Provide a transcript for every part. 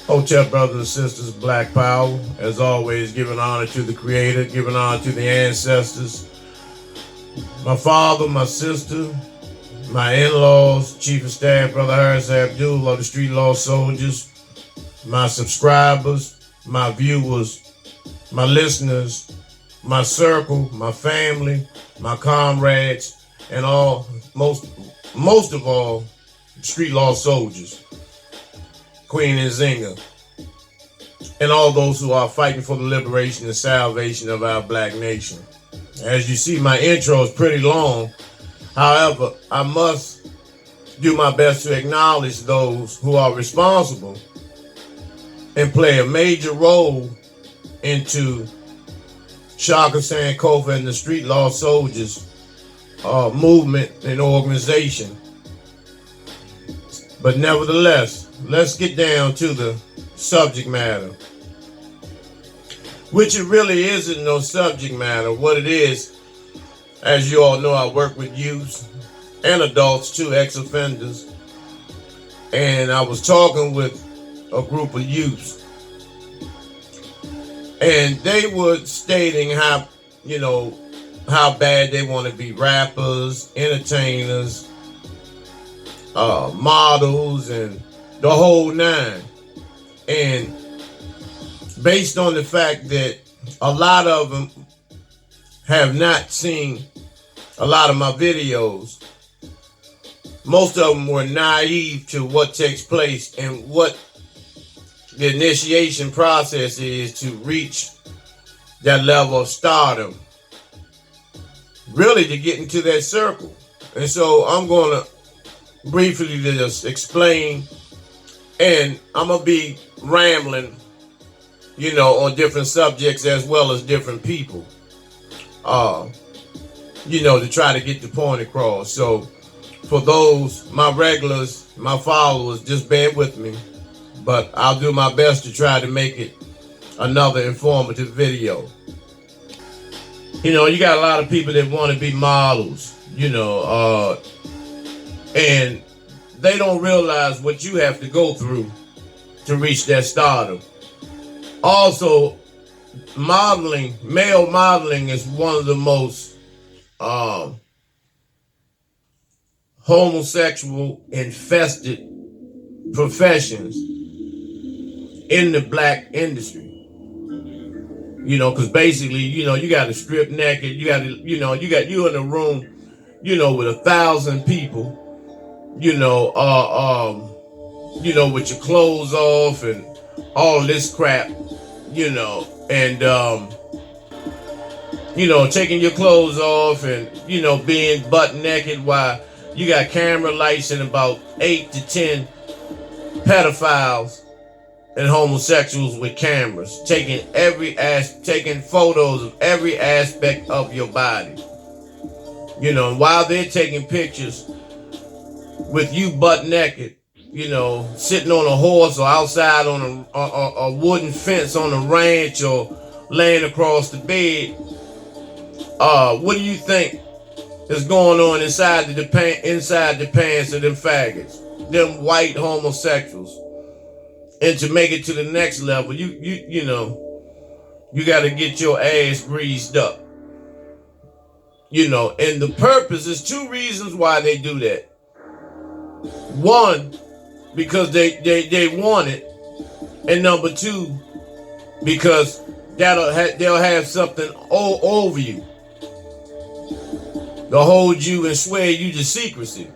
Hotel brothers and sisters, Black Power. As always, giving honor to the Creator, giving honor to the ancestors. My father, my sister, my in-laws, Chief of Staff, Brother Harris Abdul of the Street Law Soldiers, my subscribers, my viewers, my listeners, my circle, my family, my comrades, and most of all, Street Law Soldiers, Queen Nzinga, and all those who are fighting for the liberation and salvation of our black nation. As you see, my intro is pretty long. However, I must do my best to acknowledge those who are responsible and play a major role into Shaka Sankofa and the Street Law Soldiers movement and organization. But nevertheless, let's get down to the subject matter, which it really isn't no subject matter. What it is, as you all know, I work with youth and adults too, ex-offenders, and I was talking with a group of youths, and they were stating how, how bad they want to be rappers, entertainers, models, and the whole nine. And based on the fact that a lot of them have not seen a lot of my videos, most of them were naive to what takes place and what the initiation process is to reach that level of stardom, really to get into that circle. And so I'm going to briefly just explain, and I'm going to be rambling, on different subjects as well as different people, to try to get the point across. So for those, my regulars, my followers, just bear with me, but I'll do my best to try to make it another informative video. You got a lot of people that want to be models, and they don't realize what you have to go through to reach that stardom. Also, male modeling is one of the most homosexual infested professions in the black industry. Because basically, you got to strip naked. You got to, you in a room, with 1,000 people, with your clothes off and all this crap, and, taking your clothes off and, being butt naked while you got camera lights and about 8 to 10 pedophiles and homosexuals with cameras, taking photos of every aspect of your body. While they're taking pictures with you butt naked, sitting on a horse or outside on a wooden fence on a ranch or laying across the bed, what do you think is going on inside the pants of them faggots, them white homosexuals? And to make it to the next level, you got to get your ass greased up. And the purpose is two reasons why they do that. One, because they want it, and number two, because they'll have something over you to hold you and swear you to secrecy.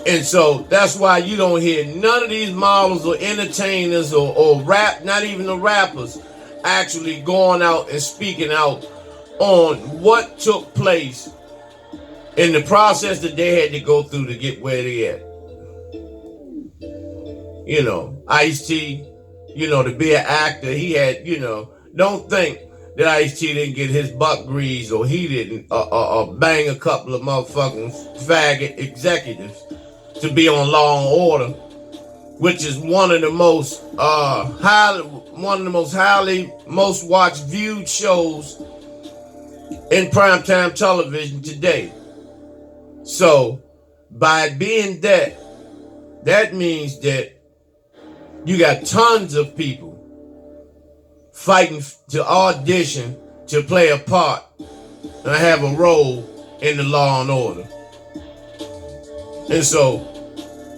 And so that's why you don't hear none of these models or entertainers or rap, not even the rappers, actually going out and speaking out on what took place in the process that they had to go through to get where they at. Ice-T, to be an actor, he had, don't think that Ice-T didn't get his butt greased or he didn't bang a couple of motherfucking faggot executives to be on Law and Order, which is one of the most most watched, viewed shows in primetime television today. So by being that means that You got tons of people fighting to audition to play a part and have a role in the Law and Order. And so,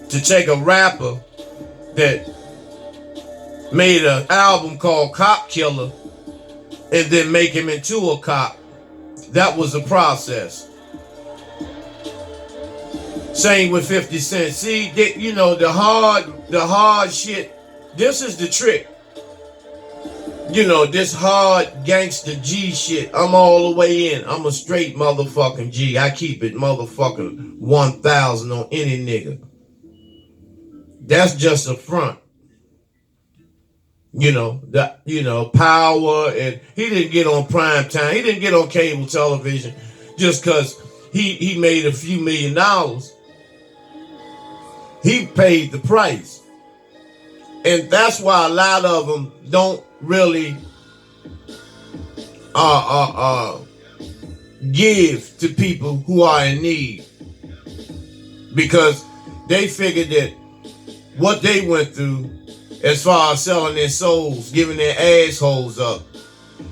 to take a rapper that made an album called Cop Killer and then make him into a cop, that was a process. Same with 50 Cent. See, you know, the hard shit, this is the trick. You know, this hard gangster G shit, I'm all the way in. I'm a straight motherfucking G. I keep it motherfucking 1,000 on any nigga. That's just a front. You know, Power, and he didn't get on prime time. He didn't get on cable television just because he made a few $1 million. He paid the price. And that's why a lot of them don't really give to people who are in need, because they figured that what they went through as far as selling their souls, giving their assholes up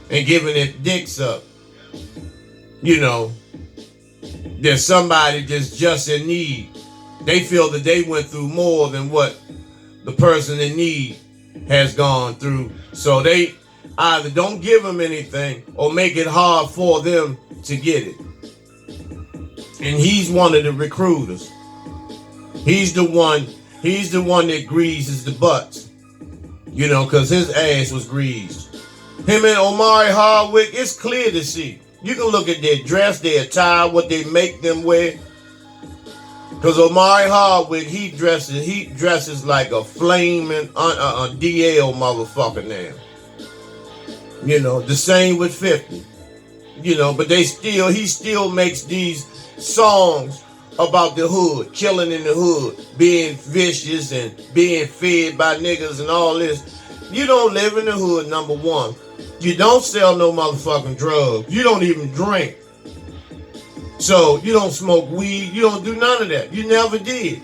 and giving their dicks up, you know, there's somebody that's just in need. They feel that they went through more than what the person in need has gone through. So they either don't give them anything or make it hard for them to get it. And he's one of the recruiters. He's the one that greases the butts. You know, because his ass was greased. Him and Omari Hardwick, it's clear to see. You can look at their dress, their attire, what they make them wear. Because Omari Hardwick, he dresses like a flaming DL motherfucker now. You know, the same with 50. You know, but he still makes these songs about the hood, killing in the hood, being vicious and being fed by niggas and all this. You don't live in the hood, number one. You don't sell no motherfucking drugs. You don't even drink. So you don't smoke weed. You don't do none of that. You never did.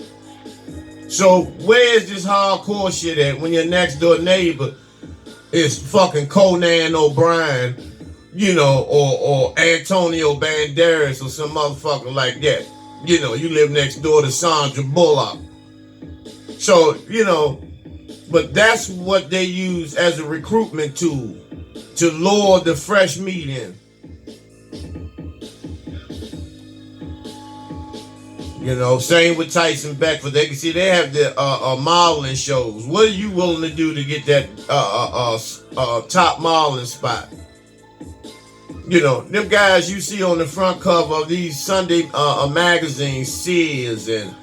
So where's this hardcore shit at when your next door neighbor is fucking Conan O'Brien, you know, or Antonio Banderas or some motherfucker like that? You know, you live next door to Sandra Bullock. So, you know, but that's what they use as a recruitment tool to lure the fresh meat in. You know, same with Tyson Beckford. They can see they have the modeling shows. What are you willing to do to get that top modeling spot? You know, them guys you see on the front cover of these Sunday magazines, Sears and,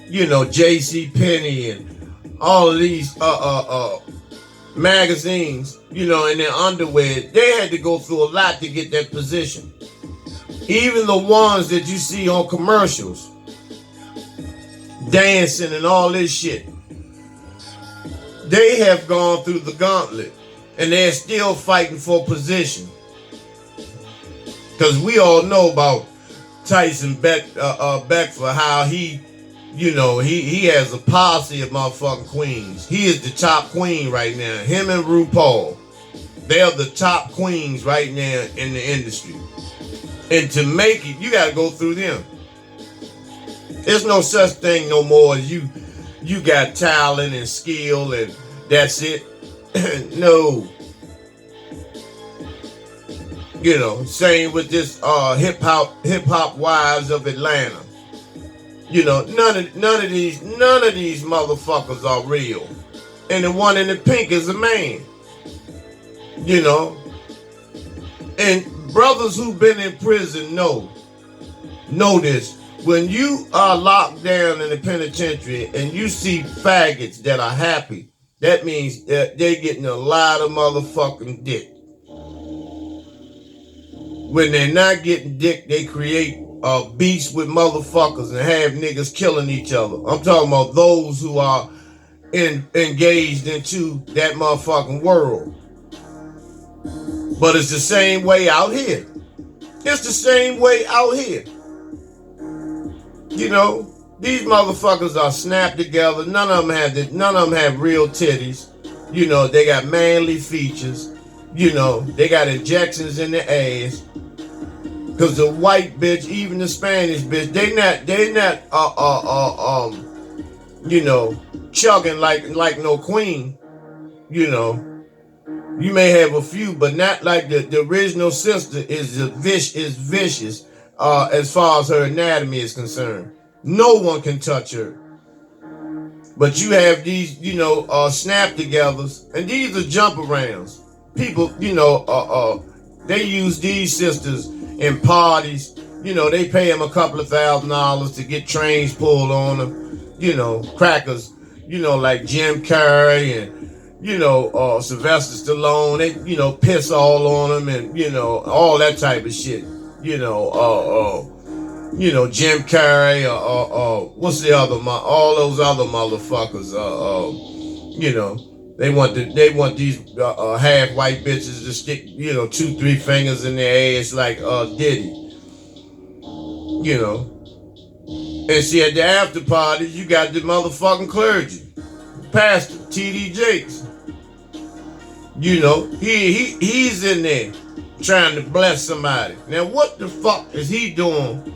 you know, J.C. Penney and all of these magazines, you know, in their underwear, they had to go through a lot to get that position. Even the ones that you see on commercials, dancing and all this shit, they have gone through the gauntlet and they're still fighting for position. Because we all know about Tyson Beckford, how he, you know, he has a posse of motherfucking queens. He is the top queen right now. Him and RuPaul, they are the top queens right now in the industry. And to make it, you got to go through them. There's no such thing no more as you got talent and skill and that's it. No. You know, same with this hip hop wives of Atlanta. You know, none of these motherfuckers are real. And the one in the pink is a man. You know. And brothers who've been in prison know this. When you are locked down in the penitentiary and you see faggots that are happy, that means that they're getting a lot of motherfucking dick. When they're not getting dick, they create beasts with motherfuckers and have niggas killing each other. I'm talking about those who are engaged into that motherfucking world. But it's the same way out here. It's the same way out here. You know, These motherfuckers are snapped together. None of them have real titties. You know, they got manly features. You know, they got injections in their ass. Cause the white bitch, even the Spanish bitch, they not you know, chugging like no queen. You know. You may have a few, but not like the original sister is vicious as far as her anatomy is concerned. No one can touch her. But you have these, you know, snap togethers, and these are jump arounds. People, you know, they use these sisters in parties. You know, they pay them a couple of $1,000 to get trains pulled on them. You know, crackers, you know, like Jim Carrey and, you know, Sylvester Stallone, they, you know, piss all on them and, you know, all that type of shit. You know, Jim Carrey, what's the other, all those other motherfuckers, you know, they want these half white bitches to stick, you know, 2-3 fingers in their ass like Diddy. You know. And see, at the after parties, you got the motherfucking clergy. Pastor T.D. Jakes. You know, he's in there trying to bless somebody. Now, what the fuck is he doing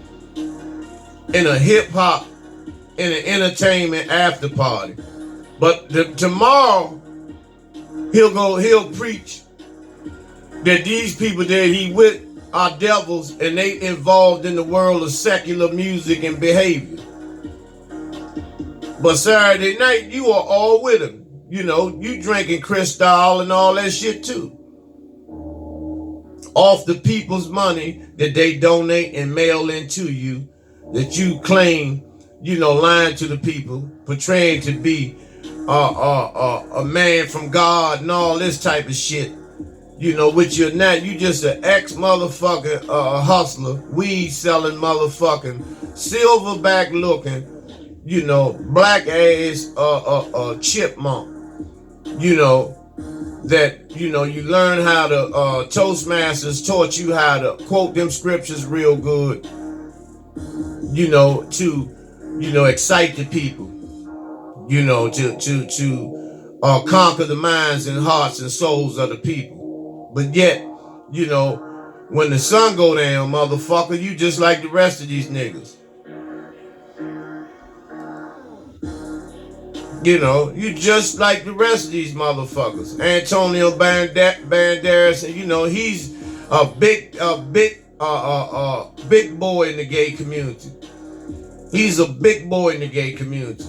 in a hip hop, in an entertainment after party? But tomorrow, he'll preach that these people that he with are devils and they involved in the world of secular music and behavior. But Saturday night, you are all with him. You know, you drinking Cristal and all that shit too. Off the people's money that they donate and mail into you, that you claim, you know, lying to the people, portraying to be a man from God and all this type of shit. You know, which you're not. You just an ex-motherfucking hustler, weed selling motherfucking, silverback looking, you know, black ass chipmunk. You know, that, you know, you learn how to, Toastmasters taught you how to quote them scriptures real good, you know, to, you know, excite the people, you know, to conquer the minds and hearts and souls of the people. But yet, you know, when the sun go down, motherfucker, you just like the rest of these niggas. You know, you just like the rest of these motherfuckers. Antonio Banderas, and you know, he's a big boy in the gay community. He's a big boy in the gay community.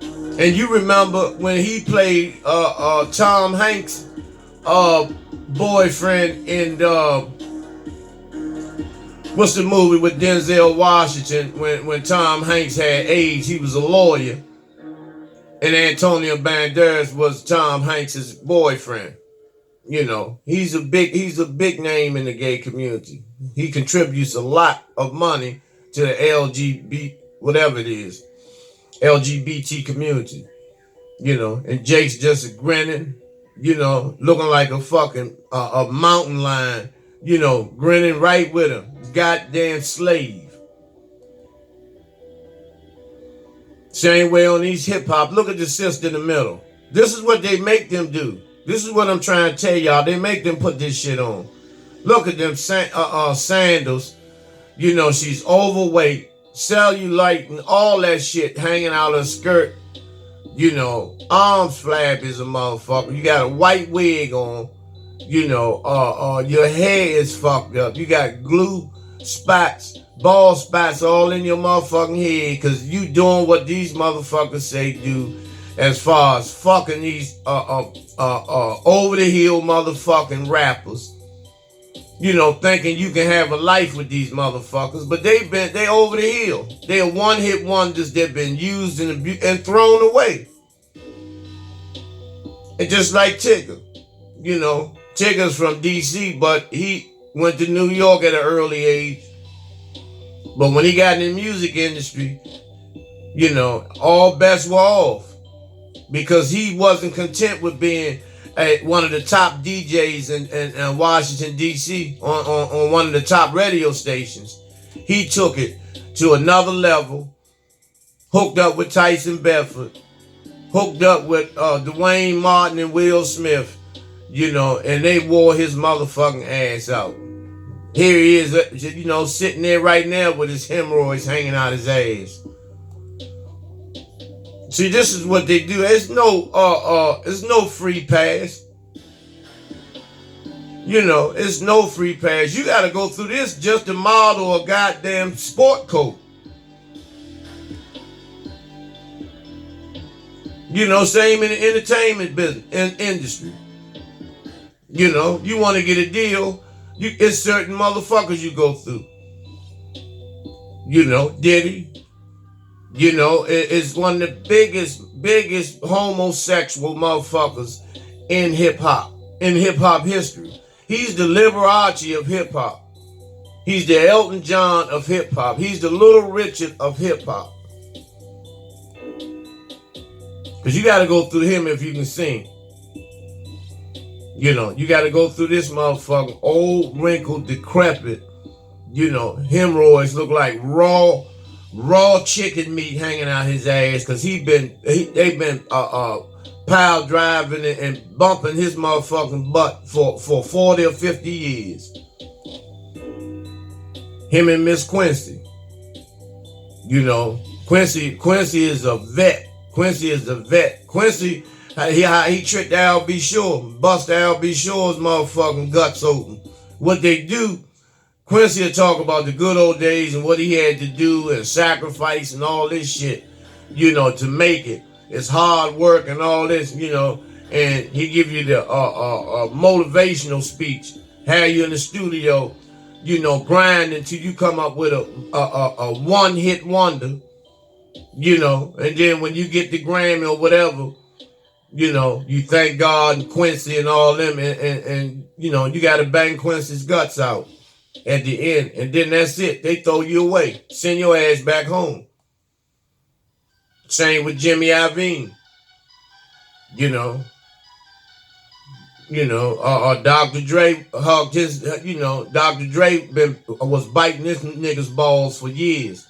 And you remember when he played Tom Hanks' boyfriend in what's the movie with Denzel Washington when Tom Hanks had AIDS? He was a lawyer. And Antonio Banderas was Tom Hanks' boyfriend. You know, he's a big name in the gay community. He contributes a lot of money to the LGBT community. You know, and Jake's just grinning, you know, looking like a fucking a mountain lion, you know, grinning right with him. Goddamn slave. Same way on these hip hop. Look at the sister in the middle. This is what they make them do. This is what I'm trying to tell y'all. They make them put this shit on. Look at them sandals. You know, she's overweight, cellulite, and all that shit hanging out her skirt. You know, arms flab is a motherfucker. You got a white wig on. You know, your hair is fucked up. You got glue spots, bald spots all in your motherfucking head because you doing what these motherfuckers say do as far as fucking these over the hill motherfucking rappers. You know, thinking you can have a life with these motherfuckers, but they over the hill. They are one-hit wonders that been used and thrown away. And just like Tigger, you know, Tigger's from DC, but he went to New York at an early age. But when he got in the music industry, you know, all bets were off because he wasn't content with being one of the top DJs in Washington, D.C. on one of the top radio stations. He took it to another level, hooked up with Tyson Bedford, hooked up with Dwayne Martin and Will Smith, you know, and they wore his motherfucking ass out. Here he is, you know, sitting there right now with his hemorrhoids hanging out his ass. See, this is what they do. It's no free pass. You know, it's no free pass. You got to go through this just to model a goddamn sport coat. You know, same in the entertainment business and industry. You know, you want to get a deal, it's certain motherfuckers you go through. You know, Diddy, you know, is one of the biggest homosexual motherfuckers in hip-hop history. He's the Liberace of hip-hop. He's the Elton John of hip-hop. He's the Little Richard of hip-hop. Because you got to go through him if you can sing. You know, you got to go through this motherfucker, old, wrinkled, decrepit. You know, hemorrhoids look like raw chicken meat hanging out his ass because they've been pile driving and bumping his motherfucking butt for 40 or 50 years. Him and Miss Quincy. You know, Quincy is a vet. Quincy is a vet. Quincy, he tricked Al B. Shore, bust Al B. Shore's motherfucking guts open. What they do, Quincy will talk about the good old days and what he had to do and sacrifice and all this shit, you know, to make it. It's hard work and all this, you know, and he give you the motivational speech, have you in the studio, you know, grind until you come up with a one-hit wonder. You know, and then when you get the Grammy or whatever, you know, you thank God and Quincy and all them, and you know, you got to bang Quincy's guts out at the end, and then that's it. They throw you away, send your ass back home. Same with Jimmy Iovine. You know, Dr. Dre hugged his, you know, Dr. Dre was biting this nigga's balls for years.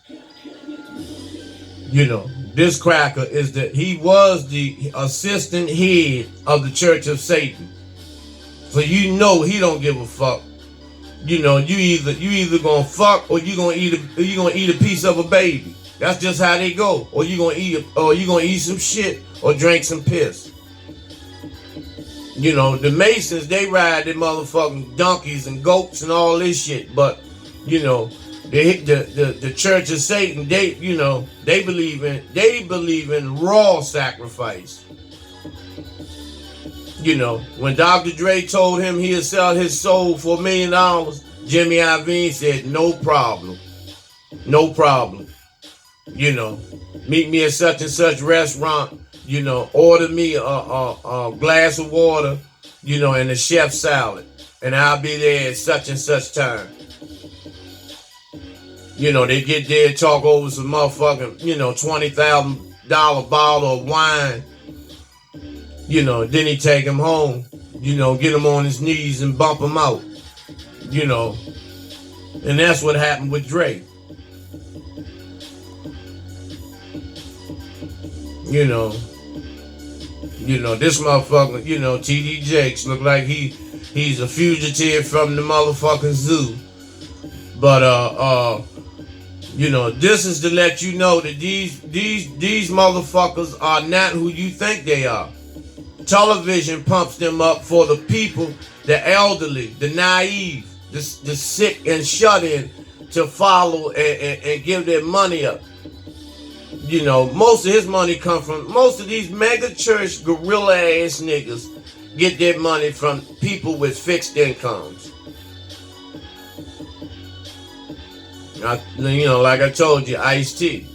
You know, this cracker he was the assistant head of the Church of Satan. So you know he don't give a fuck. You know, you either gonna fuck or you gonna eat a piece of a baby. That's just how they go. Or you gonna eat some shit or drink some piss. You know, the Masons, they ride their motherfucking donkeys and goats and all this shit, but you know, the Church of Satan, they believe in raw sacrifice. You know, when Dr. Dre told him he'd sell his soul for $1 million, Jimmy Iovine said, no problem. No problem. You know, meet me at such and such restaurant, you know, order me a glass of water, you know, and a chef salad, and I'll be there at such and such time. You know, they get there and talk over some motherfucking, you know, $20,000 bottle of wine. You know, then he take him home, you know, get him on his knees and bump him out. You know, and that's what happened with Dre. You know, this motherfucker, you know, T.D. Jakes look like he's a fugitive from the motherfucking zoo. But you know, this is to let you know that these motherfuckers are not who you think they are. Television pumps them up for the people, the elderly, the naive, the sick and shut in to follow and give their money up. You know, most of his money most of these mega church gorilla ass niggas get their money from people with fixed incomes. You know, like I told you, Ice-T.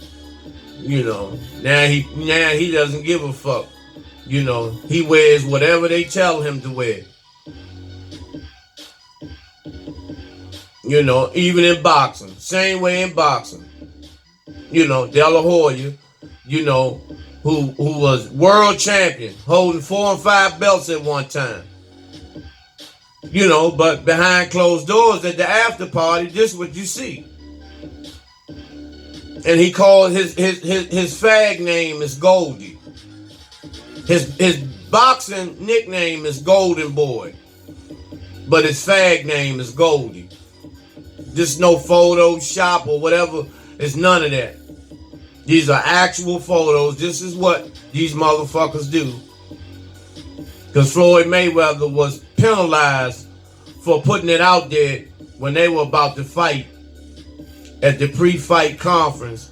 You know, now he doesn't give a fuck. You know, he wears whatever they tell him to wear. You know, even in boxing, same way in boxing. You know, De La Hoya, you know, who was world champion, holding 4 and 5 belts at one time. You know, but behind closed doors at the after party, this is what you see. And he called his fag name is Goldie. His boxing nickname is Golden Boy, but his fag name is Goldie. Just no Photoshop or whatever. It's none of that. These are actual photos. This is what these motherfuckers do. Because Floyd Mayweather was penalized for putting it out there when they were about to fight. At the pre-fight conference,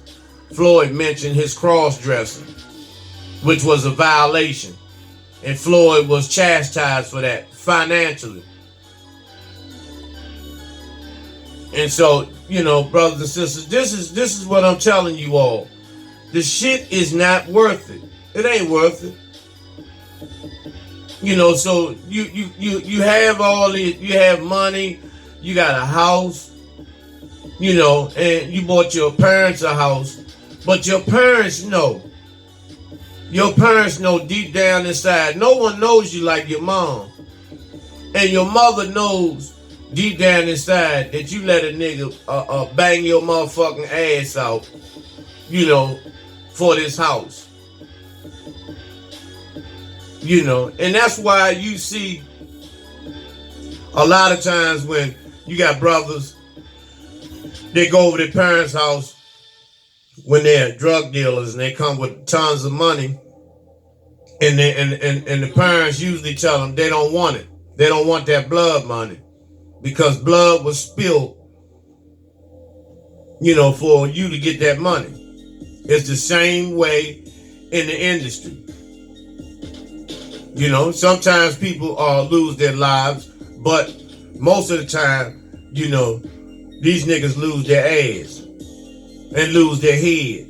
Floyd mentioned his cross-dressing, which was a violation. And Floyd was chastised for that financially. And so, you know, brothers and sisters, this is what I'm telling you all. The shit is not worth it. It ain't worth it. You know, so you have all the, you have money, you got a house, you know, and you bought your parents a house, but your parents know. Your parents know deep down inside. No one knows you like your mom. And your mother knows deep down inside that you let a nigga bang your motherfucking ass out, you know, for this house. You know, and that's why you see a lot of times when you got brothers, they go over their parents' house when they're drug dealers and they come with tons of money, and the parents usually tell them they don't want it. They don't want that blood money because blood was spilled, you know, for you to get that money. It's the same way in the industry. You know, sometimes people lose their lives, but most of the time, you know, these niggas lose their ass and lose their head.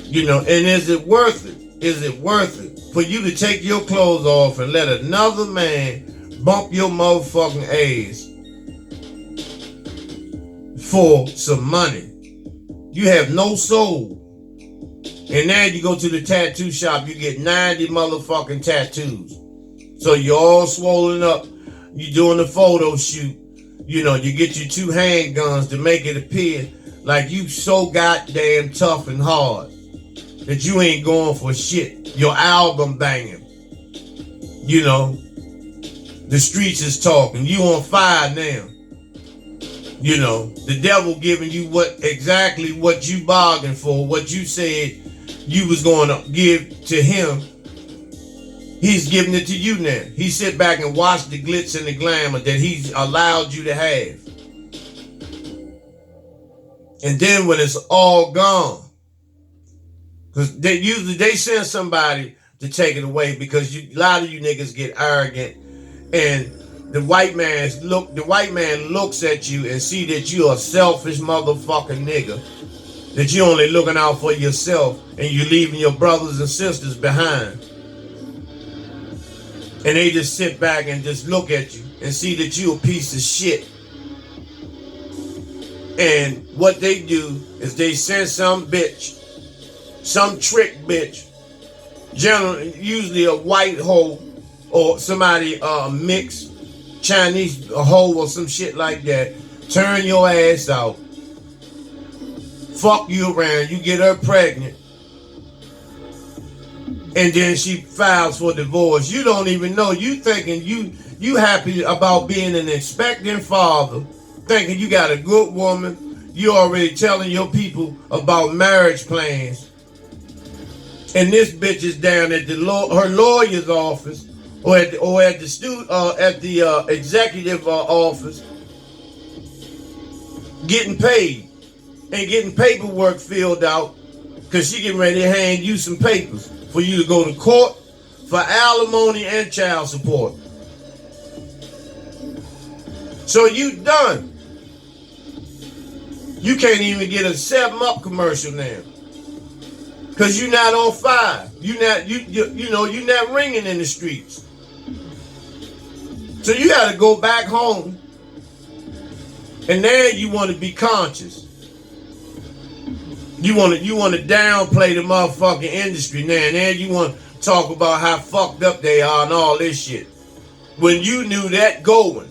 You know, and is it worth it? Is it worth it for you to take your clothes off and let another man bump your motherfucking ass for some money? You have no soul. And now you go to the tattoo shop, you get 90 motherfucking tattoos. So you're all swollen up. You're doing the photo shoot. You know, you get your 2 handguns to make it appear like you so goddamn tough and hard that you ain't going for shit. Your album banging. You know, the streets is talking. You on fire now. You know, the devil giving you exactly what you bargained for, what you said you was going to give to him. He's giving it to you now. He sit back and watch the glitz and the glamour that he's allowed you to have. And then when it's all gone, because they send somebody to take it away because a lot of you niggas get arrogant, and the white man looks at you and see that you're a selfish motherfucking nigga, that you're only looking out for yourself and you're leaving your brothers and sisters behind. And they just sit back and just look at you and see that you're a piece of shit. And what they do is they send some bitch, some trick bitch, generally, usually a white hoe or somebody mixed Chinese hoe or some shit like that, turn your ass out, fuck you around, you get her pregnant, and then she files for divorce. You don't even know. You thinking you happy about being an expectant father, thinking you got a good woman. You already telling your people about marriage plans, and this bitch is down at her lawyer's office or at the executive office, getting paid and getting paperwork filled out because she getting ready to hand you some papers for you to go to court for alimony and child support. So you done. You can't even get a 7-Up commercial now because you're not on fire. You're not ringing in the streets. So you got to go back home, and now you want to be conscious. You want to downplay the motherfucking industry now. And then you want to talk about how fucked up they are and all this shit. When you knew that going,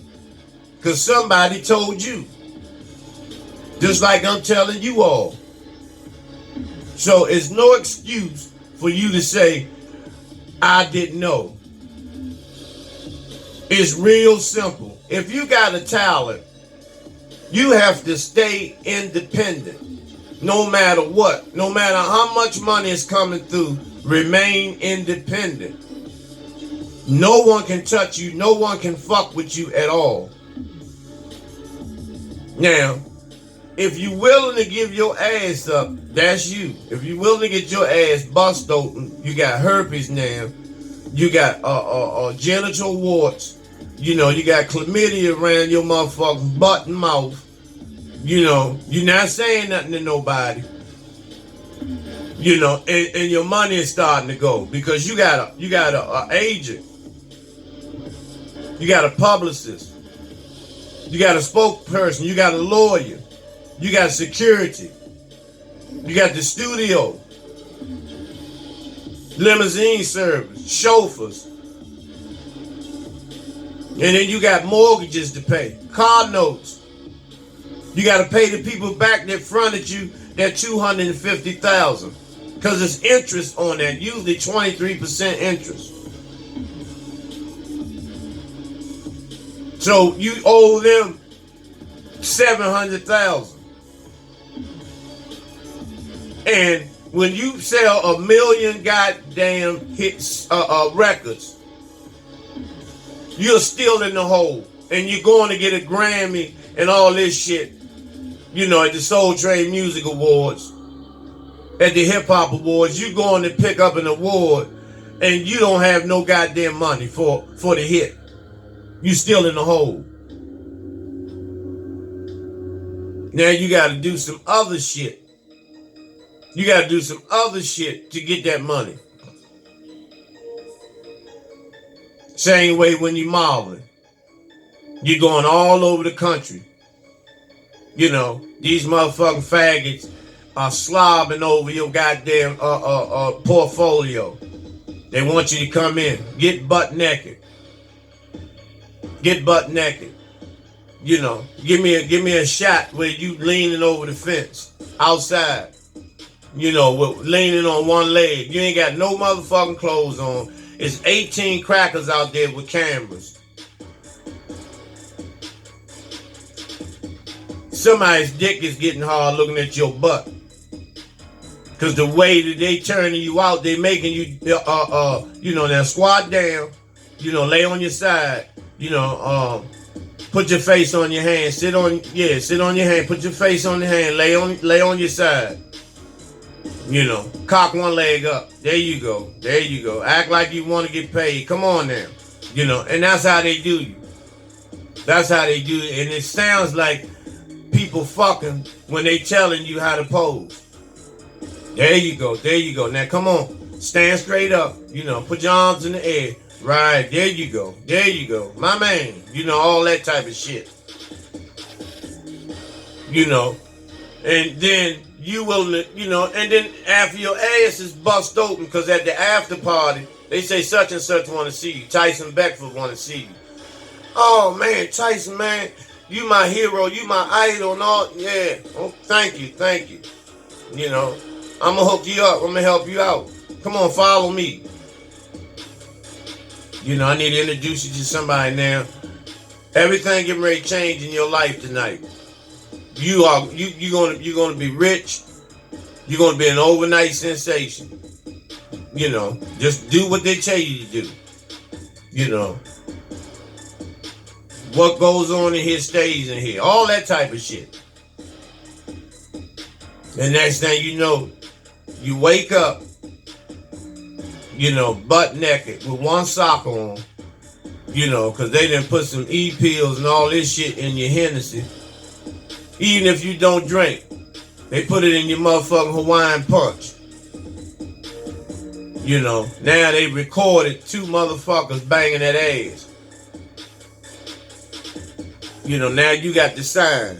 because somebody told you. Just like I'm telling you all. So it's no excuse for you to say, I didn't know. It's real simple. If you got a talent, you have to stay independent. No matter what. No matter how much money is coming through, remain independent. No one can touch you. No one can fuck with you at all. Now, if you willing to give your ass up, that's you. If you willing to get your ass bust open, you got herpes now. You got genital warts. You know, you got chlamydia around your motherfucking butt and mouth. You know, you're not saying nothing to nobody. You know, and your money is starting to go because you got a agent. You got a publicist. You got a spokesperson. You got a lawyer. You got security. You got the studio. Limousine service. Chauffeurs. And then you got mortgages to pay. Car notes. You got to pay the people back that fronted you that $250,000 because it's interest on that, usually 23% interest. So you owe them $700,000. And when you sell 1 million goddamn hits records, you're still in the hole, and you're going to get a Grammy and all this shit. You know, at the Soul Train Music Awards, at the Hip Hop Awards, you going to pick up an award and you don't have no goddamn money for the hit. You still in the hole. Now you got to do some other shit. You got to do some other shit to get that money. Same way when you're modeling. You're going all over the country. You know, these motherfucking faggots are slobbing over your goddamn portfolio. They want you to come in, get butt naked. Get butt naked. You know, give me a shot where you leaning over the fence outside. You know, with leaning on one leg. You ain't got no motherfucking clothes on. It's 18 crackers out there with cameras. Somebody's dick is getting hard looking at your butt. Because the way that they turning you out, they making you, you know, now squat down, you know, lay on your side, you know, put your face on your hand, sit on your hand, put your face on the hand, lay on your side. You know, cock one leg up. There you go. There you go. Act like you want to get paid. Come on now. You know, and that's how they do you. That's how they do it. And it sounds like people fucking when they telling you how to pose. There you go. There you go. Now come on. Stand straight up. You know, put your arms in the air. Right. There you go. There you go. My man. You know, all that type of shit. You know. And then you will, you know, and then after your ass is bust open, because at the after party, they say such and such want to see you. Tyson Beckford want to see you. Oh, man, Tyson, man, you my hero, you my idol and all. Yeah, oh, thank you. You know, I'm going to hook you up. I'm going to help you out. Come on, follow me. You know, I need to introduce you to somebody now. Everything getting ready to change in your life tonight. You're gonna be rich. You're gonna be an overnight sensation. You know, just do what they tell you to do. You know, what goes on in here stays in here. All that type of shit. And next thing you know, you wake up, you know, butt naked with one sock on. You know, because they done put some E-pills and all this shit in your Hennessy. Even if you don't drink, they put it in your motherfucking Hawaiian Punch. You know, now they recorded 2 motherfuckers banging that ass. You know, now you got the sign.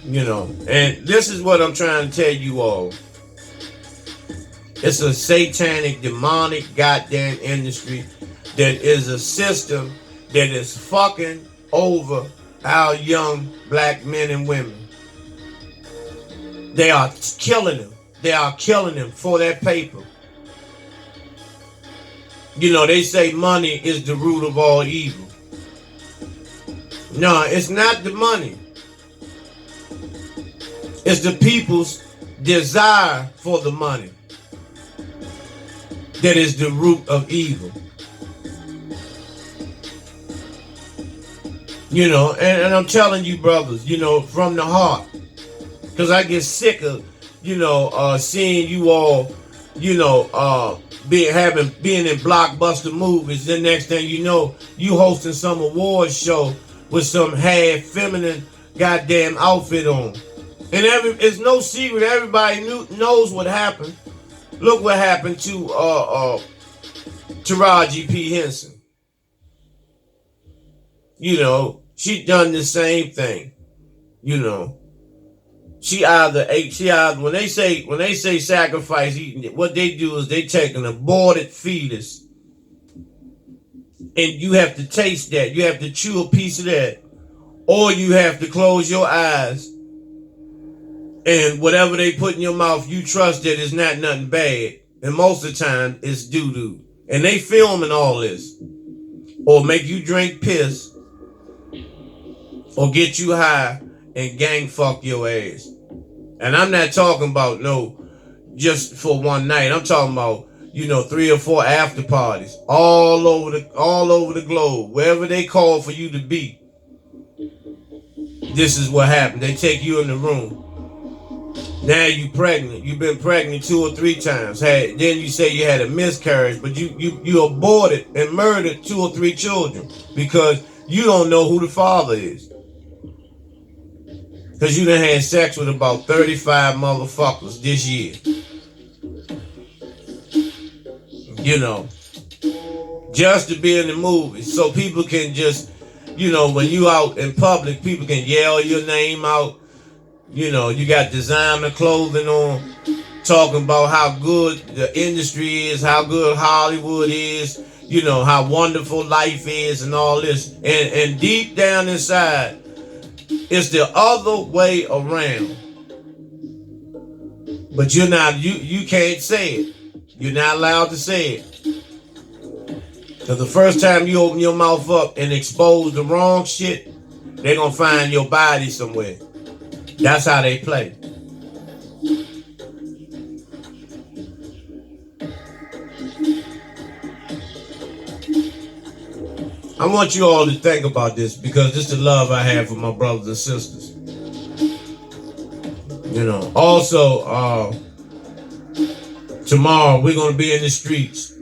You know, and this is what I'm trying to tell you all. It's a satanic, demonic goddamn industry that is a system that is fucking over our young black men and women. They are killing them. They are killing them for that paper. You know, they say money is the root of all evil. No, it's not the money. It's the people's desire for the money that is the root of evil. You know, and I'm telling you, brothers, you know, from the heart, because I get sick of, you know, seeing you all, you know, being in blockbuster movies. The next thing you know, you hosting some awards show with some half feminine goddamn outfit on. And it's no secret. Everybody knows what happened. Look what happened to Taraji P. Henson. You know, she done the same thing. You know, when they say sacrifice, what they do is they take an aborted fetus, and you have to taste that. You have to chew a piece of that, or you have to close your eyes, and whatever they put in your mouth, you trust that it's not nothing bad, and most of the time it's doo-doo. And they filming all this, or make you drink piss, or get you high and gang fuck your ass. And I'm not talking about just for one night. I'm talking about, you know, 3 or 4 after parties all over the globe, wherever they call for you to be. This is what happened. They take you in the room. Now you pregnant. You've been pregnant 2 or 3 times. Then you say you had a miscarriage, but you aborted and murdered 2 or 3 children because you don't know who the father is. Because you done had sex with about 35 motherfuckers this year. You know, just to be in the movies, so people can just, you know, when you out in public, people can yell your name out. You know, you got designer clothing on, talking about how good the industry is, how good Hollywood is, you know, how wonderful life is and all this. And deep down inside, it's the other way around. But you can't say it. You're not allowed to say it. Because the first time you open your mouth up and expose the wrong shit, they're going to find your body somewhere. That's how they play. I want you all to think about this because this is the love I have for my brothers and sisters. You know, also, tomorrow we're going to be in the streets,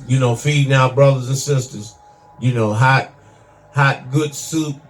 you know, feeding our brothers and sisters, you know, hot, good soup